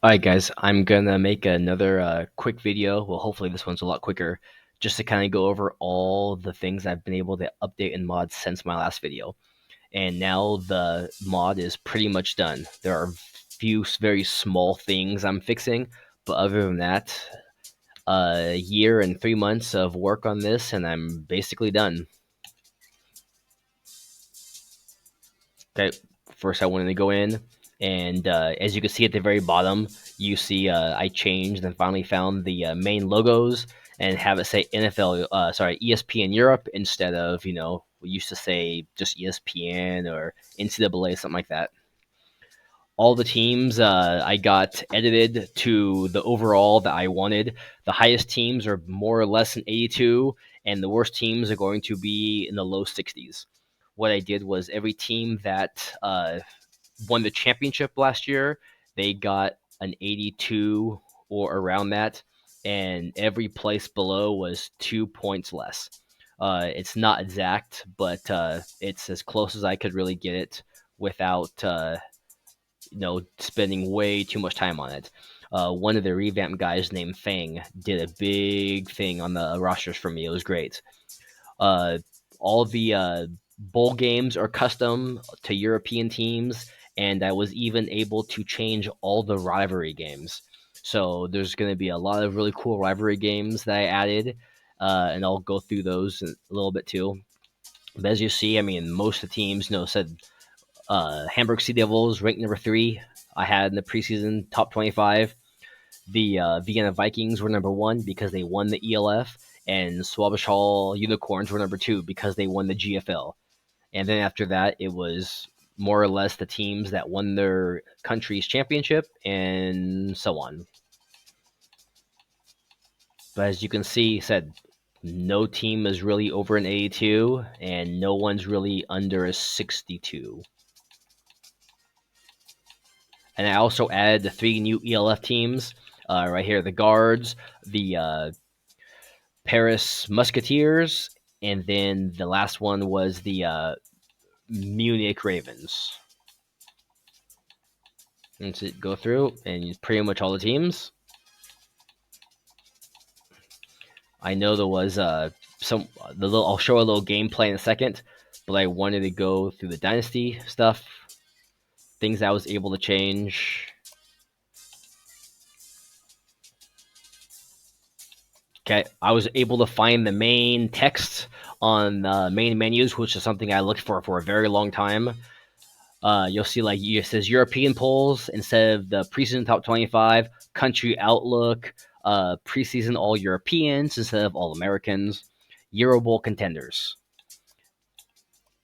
Alright guys, I'm gonna make another quick video. Well, hopefully this one's a lot quicker, just to kind of go over all the things I've been able to update in mods since my last video. And now the mod is pretty much done. There are few very small things I'm fixing, but other than that, a year and 3 months of work on this, and I'm basically done. Okay, first I wanted to go in, and as you can see at the very bottom, you see I changed and finally found the main logos and have it say NFL, sorry, ESPN Europe instead of, we used to say just ESPN or NCAA, something like that. All the teams I got edited to the overall that I wanted. The highest teams are more or less in 82, and the worst teams are going to be in the low 60s. What I did was every team that won the championship last year, they got an 82 or around that, and every place below was 2 points less. It's not exact, but it's as close as I could really get it without spending way too much time on it. One of the revamped guys named Fang did a big thing on the rosters for me. It was great. Uh, all the bowl games are custom to European teams, and I was even able to change all the rivalry games. So there's going to be a lot of really cool rivalry games that I added, and I'll go through those a little bit too. But as you see, I mean, most of the teams, said Hamburg Sea Devils ranked number 3. I had in the preseason top 25. The Vienna Vikings were number 1 because they won the ELF, and Swabish Hall Unicorns were number 2 because they won the GFL. And then after that, it was more or less the teams that won their country's championship and so on. But as you can see, said no team is really over an 82, and no one's really under a 62. And I also added the 3 new ELF teams right here: the Guards, the Paris Musketeers, and then the last one was the Munich Ravens. And so go through and pretty much all the teams. I know there was I'll show a little gameplay in a second, but I wanted to go through the Dynasty stuff, things I was able to change. Okay, I was able to find the main text on main menus, which is something I looked for a very long time. You'll see it says European polls instead of the preseason top 25, country outlook, preseason all Europeans instead of all Americans, Euro Bowl contenders.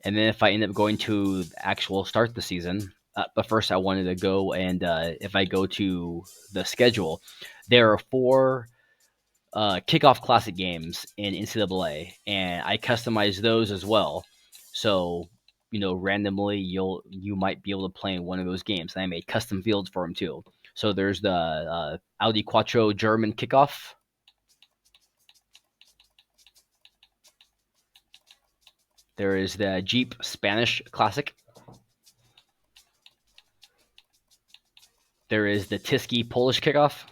And then if I end up going to the actual start the season, but first I wanted to go and if I go to the schedule, there are 4 kickoff classic games in NCAA, and I customize those as well. So randomly you might be able to play in one of those games. And I made custom fields for them too. So there's the Audi Quattro German kickoff. There is the Jeep Spanish Classic. There is the Tiski Polish kickoff.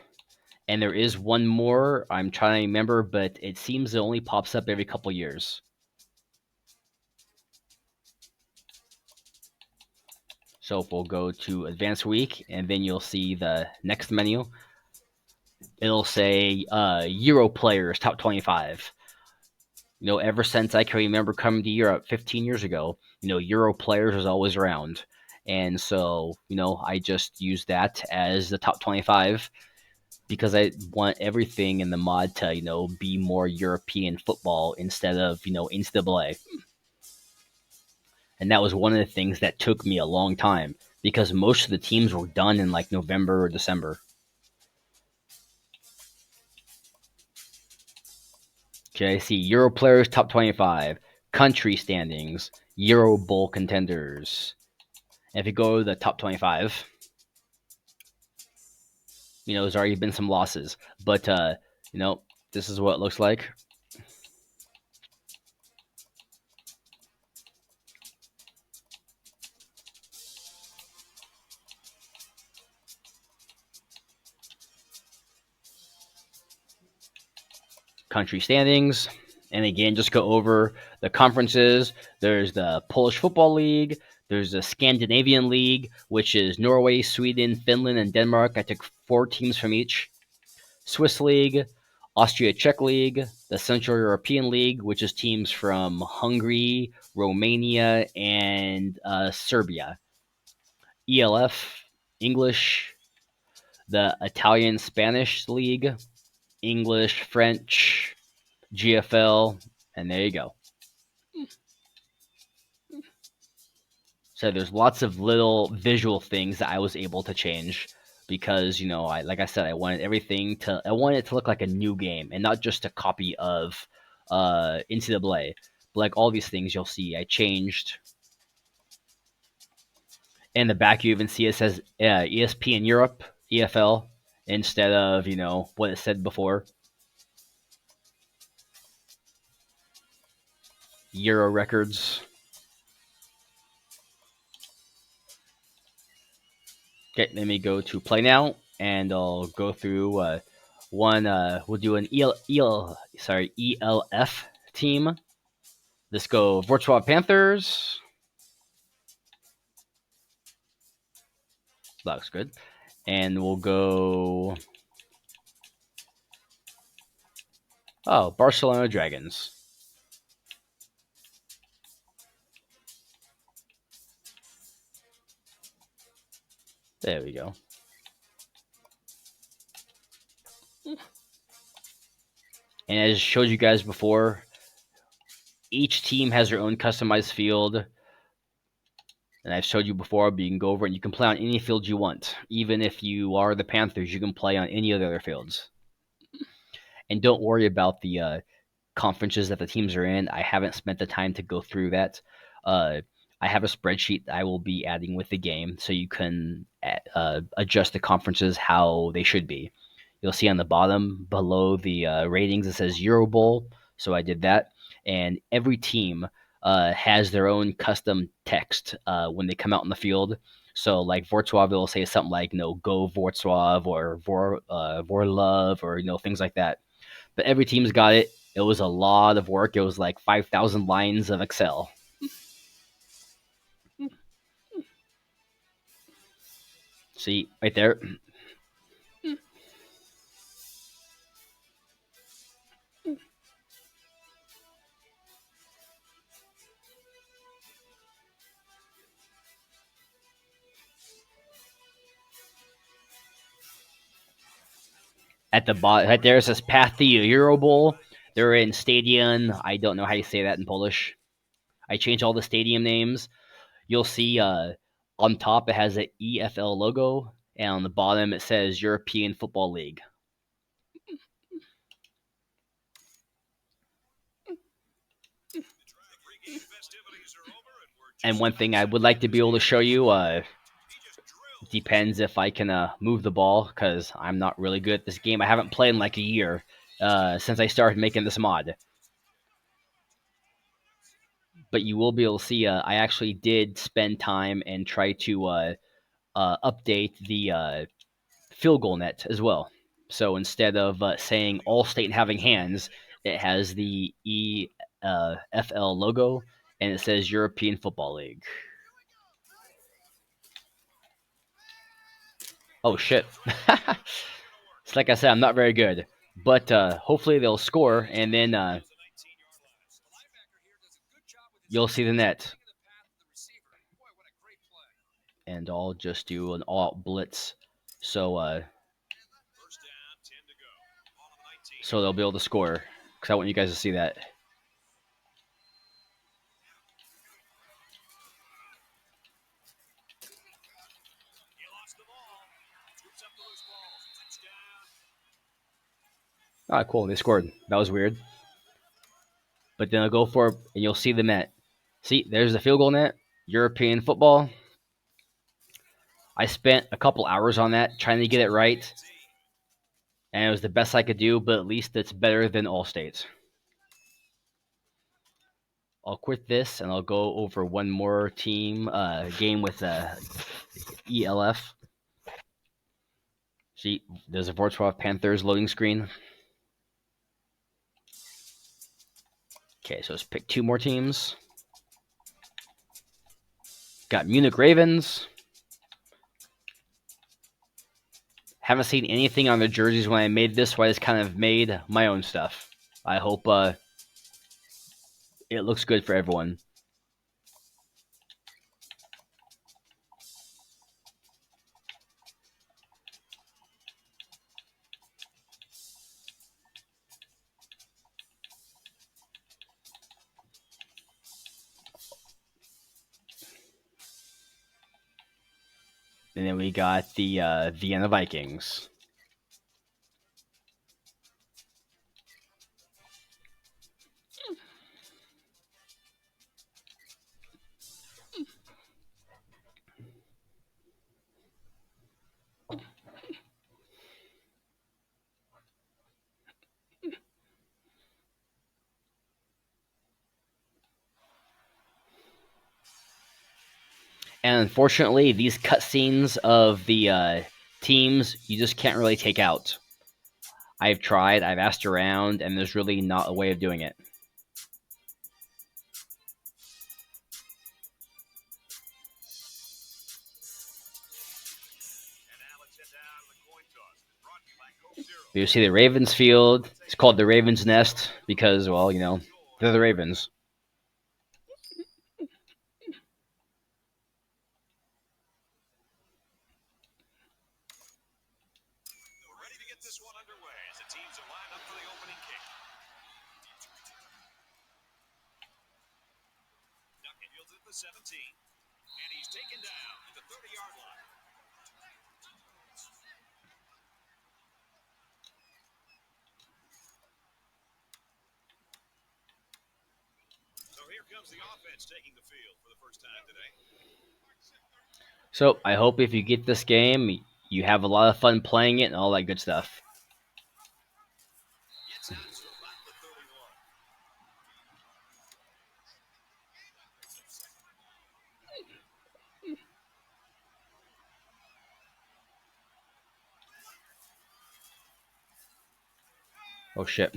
And there is one more. I'm trying to remember, but it seems it only pops up every couple years. So if we'll go to Advanced Week, and then you'll see the next menu. It'll say Euro players top 25. Ever since I can remember coming to Europe 15 years ago, Euro players was always around. And so, I just use that as the top 25 because I want everything in the mod to, be more European football instead of, NCAA. And that was one of the things that took me a long time because most of the teams were done in like November or December. Okay, I see Euro players top 25, country standings, Euro Bowl contenders. And if you go to the top 25, there's already been some losses, but this is what it looks like. country standings. And again, just go over the conferences. There's the Polish Football League. There's the Scandinavian League, which is Norway, Sweden, Finland, and Denmark. I took 4 teams from each. Swiss League, Austria-Czech League, the Central European League, which is teams from Hungary, Romania, and Serbia. ELF, English, the Italian-Spanish League, English, French, GFL, and there you go. So there's lots of little visual things that I was able to change because, like I said, I wanted it to look like a new game and not just a copy of NCAA. But like all these things you'll see, I changed. In the back, you even see it says ESPN Europe, EFL, instead of, what it said before. Euro records. Okay, let me go to play now, and I'll go through one. We'll do an ELF team. Let's go Wrocław Panthers. That looks good. And we'll go. Oh, Barcelona Dragons. There we go. And as I showed you guys before, each team has their own customized field. And I've showed you before, but you can go over and you can play on any field you want. Even if you are the Panthers, you can play on any of the other fields. And don't worry about the conferences that the teams are in. I haven't spent the time to go through that. I have a spreadsheet that I will be adding with the game so you can adjust the conferences how they should be. You'll see on the bottom below the ratings, it says Euro Bowl. So I did that. And every team has their own custom text when they come out in the field. So like Wrocław will say something like, go Wrocław or Vorlove or, things like that. But every team's got it. It was a lot of work. It was like 5,000 lines of Excel. See, right there. At the bottom, right there, it says Path to Euro Bowl. They're in Stadion. I don't know how you say that in Polish. I changed all the stadium names. You'll see on top it has an EFL logo, and on the bottom it says European Football League. And one thing I would like to be able to show you, depends if I can move the ball, because I'm not really good at this game. I haven't played in like a year since I started making this mod. But you will be able to see I actually did spend time and try to update the field goal net as well. So instead of saying all state and having hands, it has the EFL logo, and it says European Football League. Oh, shit. It's like I said, I'm not very good. But hopefully they'll score, and then you'll see the net. And I'll just do an all-out blitz. So they'll be able to score, because I want you guys to see that. Ah, cool. They scored. That was weird. But then I'll go for it, and you'll see the net. See, there's the field goal net. European football. I spent a couple hours on that, trying to get it right. And it was the best I could do, but at least it's better than all states. I'll quit this, and I'll go over one more team game with ELF. See, there's a Wrocław Panthers loading screen. Okay, so let's pick 2 more teams. Got Munich Ravens. Haven't seen anything on the jerseys when I made this, so I just kind of made my own stuff. I hope it looks good for everyone. And then we got the Vienna Vikings. And unfortunately, these cutscenes of the teams, you just can't really take out. I've tried, I've asked around, and there's really not a way of doing it. You see the Ravens field. It's called the Ravens Nest because, well, you know, they're the Ravens. So I hope if you get this game, you have a lot of fun playing it and all that good stuff. Oh shit.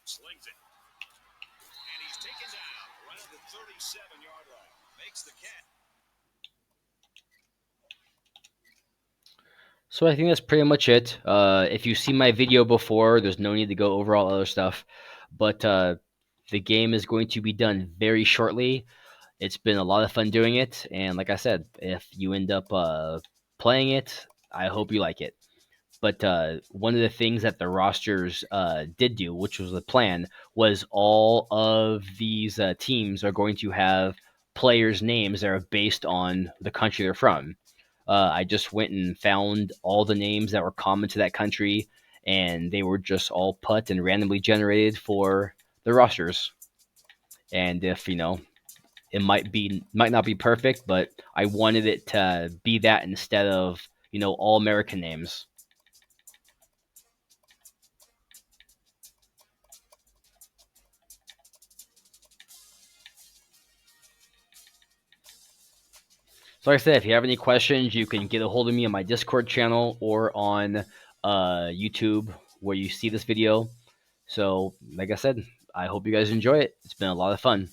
Slings it. And he's taken down around the 37-yard line. Makes the catch. So I think that's pretty much it. If you've seen my video before, there's no need to go over all other stuff. But the game is going to be done very shortly. It's been a lot of fun doing it, and like I said, if you end up playing it, I hope you like it. But one of the things that the rosters did do, which was the plan, was all of these teams are going to have players' names that are based on the country they're from. I just went and found all the names that were common to that country, and they were just all put and randomly generated for the rosters. And if you know, it might not be perfect, but I wanted it to be that instead of all American names. So like I said, if you have any questions, you can get a hold of me on my Discord channel or on YouTube where you see this video. So like I said, I hope you guys enjoy it. It's been a lot of fun.